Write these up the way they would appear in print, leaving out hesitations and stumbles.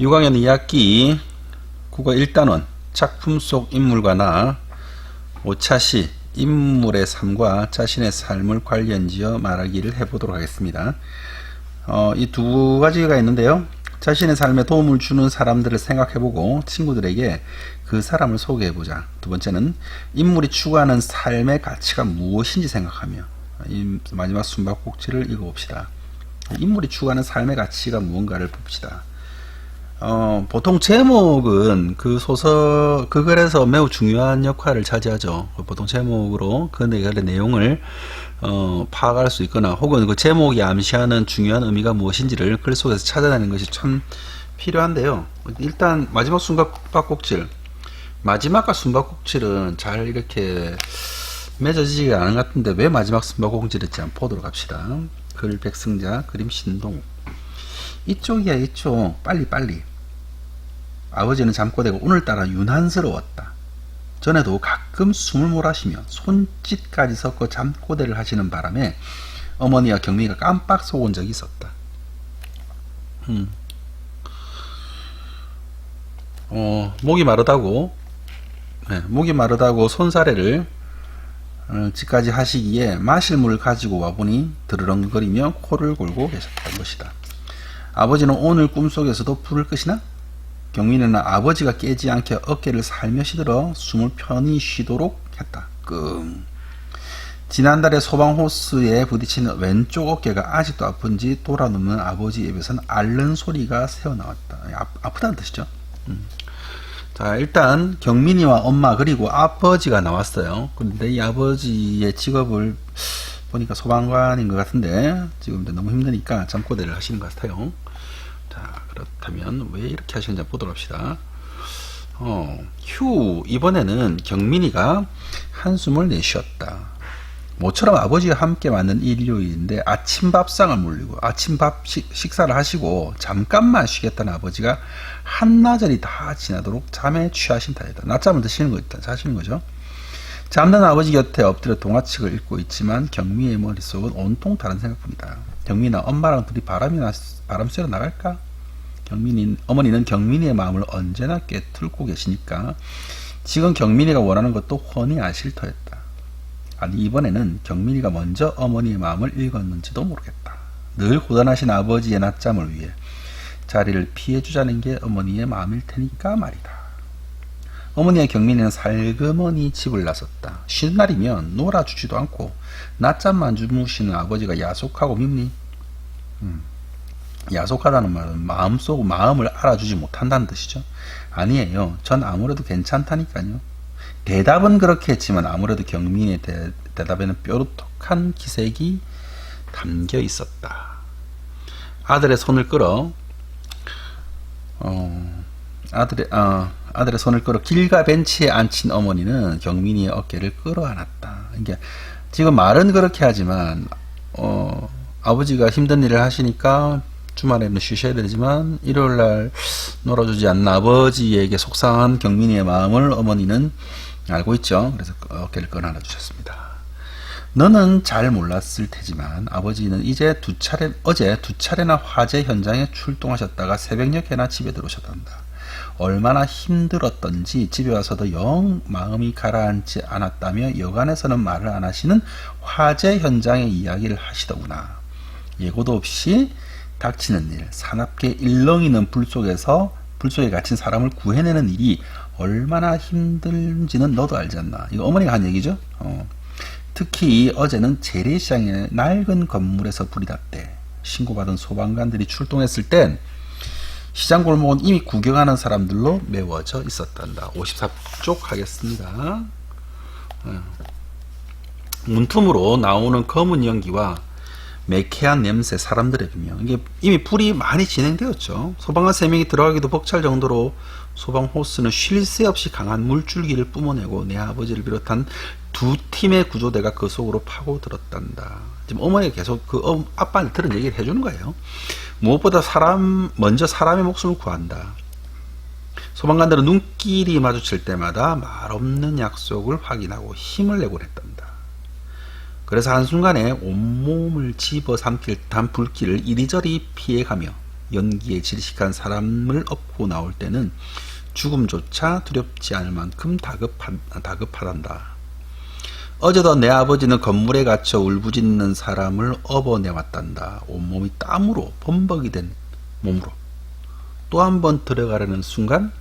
6학년 2학기 국어 1단원 작품 속 인물과 나 5차시 인물의 삶과 자신의 삶을 관련지어 말하기를 해보도록 하겠습니다. 이 두 가지가 있는데요. 자신의 삶에 도움을 주는 사람들을 생각해보고 친구들에게 그 사람을 소개해보자. 두 번째는 인물이 추구하는 삶의 가치가 무엇인지 생각하며 이 마지막 숨바꼭질을 읽어봅시다. 인물이 추구하는 삶의 가치가 무언가를 봅시다. 보통 제목은 그 소설, 그 글에서 매우 중요한 역할을 차지하죠. 보통 제목으로 그 글의 내용을 파악할 수 있거나 혹은 그 제목이 암시하는 중요한 의미가 무엇인지를 글 속에서 찾아내는 것이 참 필요한데요. 일단 마지막 숨바꼭질, 마지막과 숨바꼭질은 잘 이렇게 맺어지지가 않은 것 같은데 왜 마지막 숨바꼭질인지 한번 보도록 합시다. 글 백승자, 그림 신동욱. 이쪽이야, 이쪽. 빨리. 아버지는 잠꼬대고 오늘따라 유난스러웠다. 전에도 가끔 숨을 몰아쉬며 손짓까지 섞어 잠꼬대를 하시는 바람에 어머니와 경미가 깜빡 속은 적이 있었다. 목이 마르다고 손사래를 집까지 하시기에 마실 물을 가지고 와보니 드르렁거리며 코를 골고 계셨던 것이다. 아버지는 오늘 꿈속에서도 불을 끄시나? 경민이는 아버지가 깨지 않게 어깨를 살며시 들어 숨을 편히 쉬도록 했다. 지난달에 소방호스에 부딪힌 왼쪽 어깨가 아직도 아픈지 돌아눕는 아버지 입에서는 앓는 소리가 새어나왔다. 아프다는 뜻이죠. 자, 일단 경민이와 엄마 그리고 아버지가 나왔어요. 그런데 이 아버지의 직업을 보니까 소방관인 것 같은데 지금 너무 힘드니까 잠꼬대를 하시는 것 같아요. 자, 그렇다면 왜 이렇게 하시는지 보도록 합시다. 이번에는 경민이가 한숨을 내쉬었다. 모처럼 아버지와 함께 맞는 일요일인데 아침밥상을 물리고 아침밥 식사를 하시고 잠깐만 쉬겠다는 아버지가 한나절이 다 지나도록 잠에 취하신 타이다. 낮잠을 드시는 거 일단 자시는 거죠. 잠든 아버지 곁에 엎드려 동화책을 읽고 있지만 경미의 머릿속은 온통 다른 생각뿐이다. 경민아, 엄마랑 둘이 바람 쐬러 나갈까? 어머니는 경민이의 마음을 언제나 꿰뚫고 계시니까 지금 경민이가 원하는 것도 훤히 아실 터였다. 아니, 이번에는 경민이가 먼저 어머니의 마음을 읽었는지도 모르겠다. 늘 고단하신 아버지의 낮잠을 위해 자리를 피해주자는 게 어머니의 마음일 테니까 말이다. 어머니와 경민이는 살그머니 집을 나섰다. 쉬는 날이면 놀아주지도 않고 낮잠만 주무시는 아버지가 야속하고 밉니? 야속하다는 말은 마음을 알아주지 못한다는 뜻이죠. 아니에요. 전 아무래도 괜찮다니까요. 대답은 그렇게 했지만 아무래도 경민이의 대답에는 뾰루톡한 기색이 담겨 있었다. 아들의 손을 끌어 길가 벤치에 앉힌 어머니는 경민이의 어깨를 끌어안았다. 그러니까 지금 말은 그렇게 하지만 아버지가 힘든 일을 하시니까 주말에는 쉬셔야 되지만 일요일날 놀아주지 않는 아버지에게 속상한 경민이의 마음을 어머니는 알고 있죠. 그래서 어깨를 끌어안아 주셨습니다. 너는 잘 몰랐을 테지만 아버지는 어제 두 차례나 화재 현장에 출동하셨다가 새벽녘에나 집에 들어오셨단다. 얼마나 힘들었던지 집에 와서도 영 마음이 가라앉지 않았다며 여간에서는 말을 안 하시는 화재 현장의 이야기를 하시더구나. 예고도 없이 닥치는 일, 사납게 일렁이는 불 속에 갇힌 사람을 구해내는 일이 얼마나 힘든지는 너도 알지 않나. 이거 어머니가 한 얘기죠. 특히 어제는 재래시장의 낡은 건물에서 불이 났대. 신고받은 소방관들이 출동했을 땐 시장 골목은 이미 구경하는 사람들로 메워져 있었단다. 54쪽 하겠습니다. 문틈으로 나오는 검은 연기와 매캐한 냄새, 사람들의 비명. 이게 이미 불이 많이 진행되었죠. 소방관 3명이 들어가기도 벅찰 정도로 소방 호스는 쉴 새 없이 강한 물줄기를 뿜어내고 내 아버지를 비롯한 두 팀의 구조대가 그 속으로 파고들었단다. 지금 어머니가 계속 아빠한테 들은 얘기를 해주는 거예요. 무엇보다 먼저 사람의 목숨을 구한다. 소방관들은 눈길이 마주칠 때마다 말없는 약속을 확인하고 힘을 내곤 했단다. 그래서 한순간에 온몸을 집어삼킬 듯한 불길을 이리저리 피해가며 연기에 질식한 사람을 업고 나올 때는 죽음조차 두렵지 않을 만큼 다급하단다. 어제도 내 아버지는 건물에 갇혀 울부짖는 사람을 업어내왔단다. 온몸이 땀으로 범벅이 된 몸으로 또 한 번 들어가려는 순간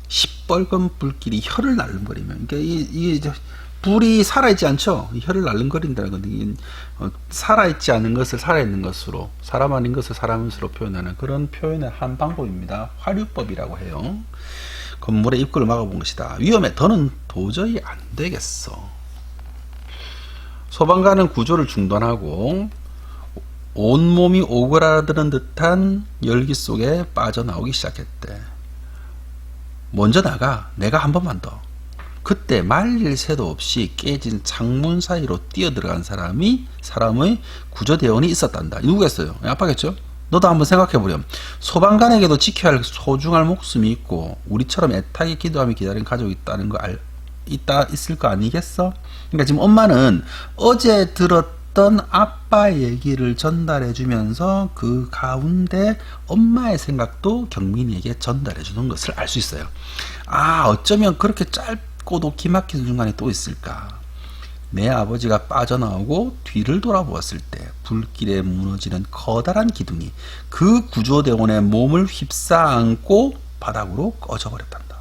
시뻘건 불길이 혀를 날름거리면, 그러니까 이게 불이 살아있지 않죠. 혀를 날름거린다는 건 살아있지 않은 것을 살아있는 것으로, 사람 아닌 것을 사람으로 표현하는 그런 표현의 한 방법입니다. 화류법이라고 해요. 건물의 입구를 막아본 것이다. 위험해. 더는 도저히 안 되겠어. 소방관은 구조를 중단하고 온몸이 오그라드는 듯한 열기 속에 빠져나오기 시작했대. 먼저 나가. 내가 한 번만 더. 그때 말릴 새도 없이 깨진 창문 사이로 뛰어들어간 사람의 구조대원이 있었단다. 누구겠어요? 아빠겠죠? 너도 한번 생각해보렴. 소방관에게도 지켜야 할 소중한 목숨이 있고 우리처럼 애타게 기도하며 기다리는 가족이 있다는 거 있을 거 아니겠어? 그러니까 지금 엄마는 어제 들었던 아빠 얘기를 전달해 주면서 그 가운데 엄마의 생각도 경민이에게 전달해 주는 것을 알 수 있어요. 아, 어쩌면 그렇게 짧고도 기막힌 순간이 또 있을까? 내 아버지가 빠져나오고 뒤를 돌아보았을 때 불길에 무너지는 커다란 기둥이 그 구조대원의 몸을 휩싸안고 바닥으로 꺼져버렸단다.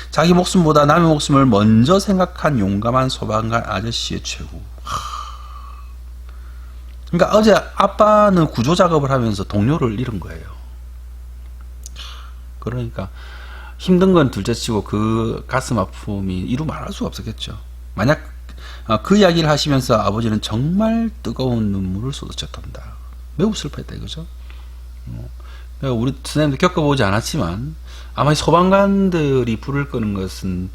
자기 목숨보다 남의 목숨을 먼저 생각한 용감한 소방관 아저씨의 최후. 그러니까 어제 아빠는 구조작업을 하면서 동료를 잃은 거예요. 그러니까 힘든 건 둘째치고 그 가슴 아픔이 이루 말할 수가 없었겠죠. 만약 그 이야기를 하시면서 아버지는 정말 뜨거운 눈물을 쏟아쳤단다. 매우 슬퍼했다 이거죠. 우리 선생님도 겪어보지 않았지만 아마 소방관들이 불을 끄는 것은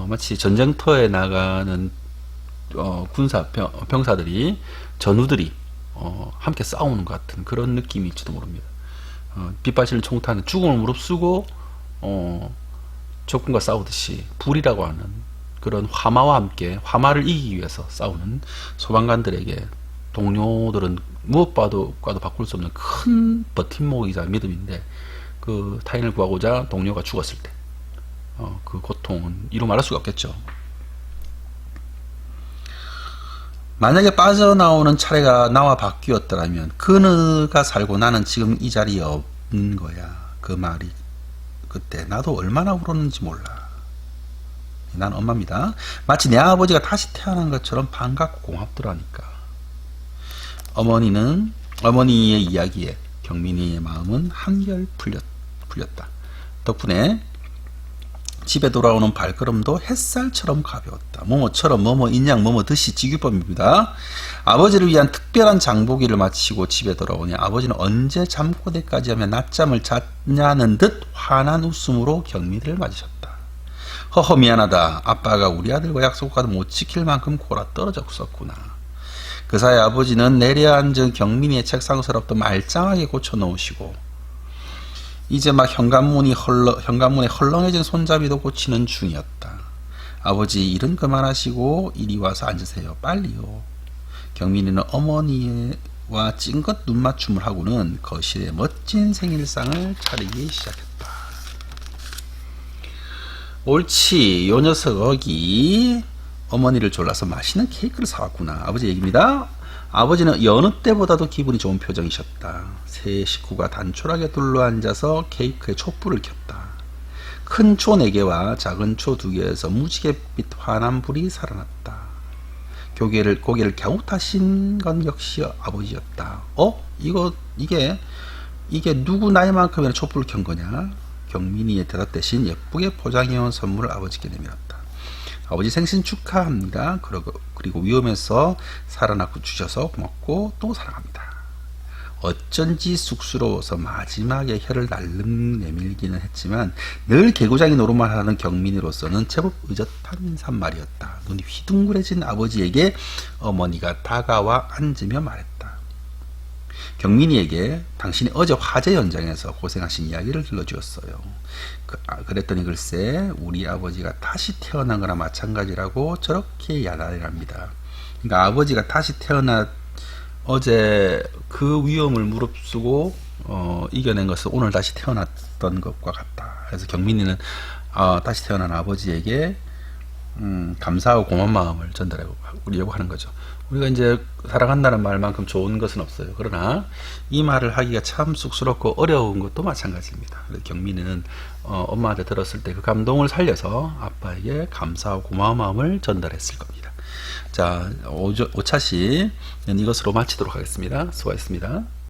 마치 전쟁터에 나가는 병사들이 전우들이 함께 싸우는 것 같은 그런 느낌일지도 모릅니다. 빗발치는 총탄은 죽음을 무릅쓰고 적군과 싸우듯이 불이라고 하는 그런 화마와 함께 화마를 이기기 위해서 싸우는 소방관들에게 동료들은 무엇과도 바꿀 수 없는 큰 버팀목이자 믿음인데, 그 타인을 구하고자 동료가 죽었을 때 그 고통은 이루 말할 수가 없겠죠. 만약에 빠져나오는 차례가 나와 바뀌었더라면 그가 살고 나는 지금 이 자리에 없는 거야. 그 말이 그때 나도 얼마나 울었는지 몰라. 난 엄마입니다. 마치 내 아버지가 다시 태어난 것처럼 반갑고 고맙더라니까. 어머니의 이야기에 경민이의 마음은 한결 풀렸다. 덕분에 집에 돌아오는 발걸음도 햇살처럼 가벼웠다. 뭐뭐처럼 뭐뭐인양 뭐뭐듯이 직유법입니다. 아버지를 위한 특별한 장보기를 마치고 집에 돌아오니 아버지는 언제 잠꼬대까지 하며 낮잠을 잤냐는 듯 환한 웃음으로 경민이를 맞으셨다. 허허 미안하다. 아빠가 우리 아들과 약속과도 못 지킬 만큼 골아 떨어졌었구나. 그 사이 아버지는 내려앉은 경민이의 책상서랍도 말짱하게 고쳐놓으시고 이제 막 현관문에 헐렁해진 손잡이도 고치는 중이었다. 아버지, 일은 그만하시고 이리 와서 앉으세요. 빨리요. 경민이는 어머니와 찡긋 눈맞춤을 하고는 거실에 멋진 생일상을 차리기 시작했다. 옳지, 요 녀석이 어머니를 졸라서 맛있는 케이크를 사왔구나. 아버지 얘기입니다. 아버지는 여느 때보다도 기분이 좋은 표정이셨다. 세 식구가 단촐하게 둘러앉아서 케이크에 촛불을 켰다. 큰 초 4개와 작은 초 2개에서 무지갯빛 환한 불이 살아났다. 고개를 갸웃하신 건 역시 아버지였다. 이게 누구 나이만큼이나 촛불을 켠 거냐? 경민이의 대답 대신 예쁘게 포장해온 선물을 아버지께 내밀었다. 아버지 생신 축하합니다. 그리고 위험해서 살아나고 주셔서 고맙고 또 사랑합니다. 어쩐지 쑥스러워서 마지막에 혀를 날름 내밀기는 했지만 늘 개구장이 노릇만 하는 경민이로서는 제법 의젓한 인사말이었다. 눈이 휘둥그레진 아버지에게 어머니가 다가와 앉으며 말했다. 경민이에게 당신이 어제 화재 현장에서 고생하신 이야기를 들려주었어요. 그랬더니 글쎄 우리 아버지가 다시 태어난 거나 마찬가지라고 저렇게 야단이랍니다. 그러니까 아버지가 다시 태어나 어제 그 위험을 무릅쓰고 이겨낸 것은 오늘 다시 태어났던 것과 같다. 그래서 경민이는 다시 태어난 아버지에게 감사하고 고마운 마음을 전달하려고 하는 거죠. 우리가 이제 사랑한다는 말만큼 좋은 것은 없어요. 그러나 이 말을 하기가 참 쑥스럽고 어려운 것도 마찬가지입니다. 그래서 경민이는 엄마한테 들었을 때 그 감동을 살려서 아빠에게 감사하고 고마운 마음을 전달했을 겁니다. 자, 5차시 이것으로 마치도록 하겠습니다. 수고하셨습니다.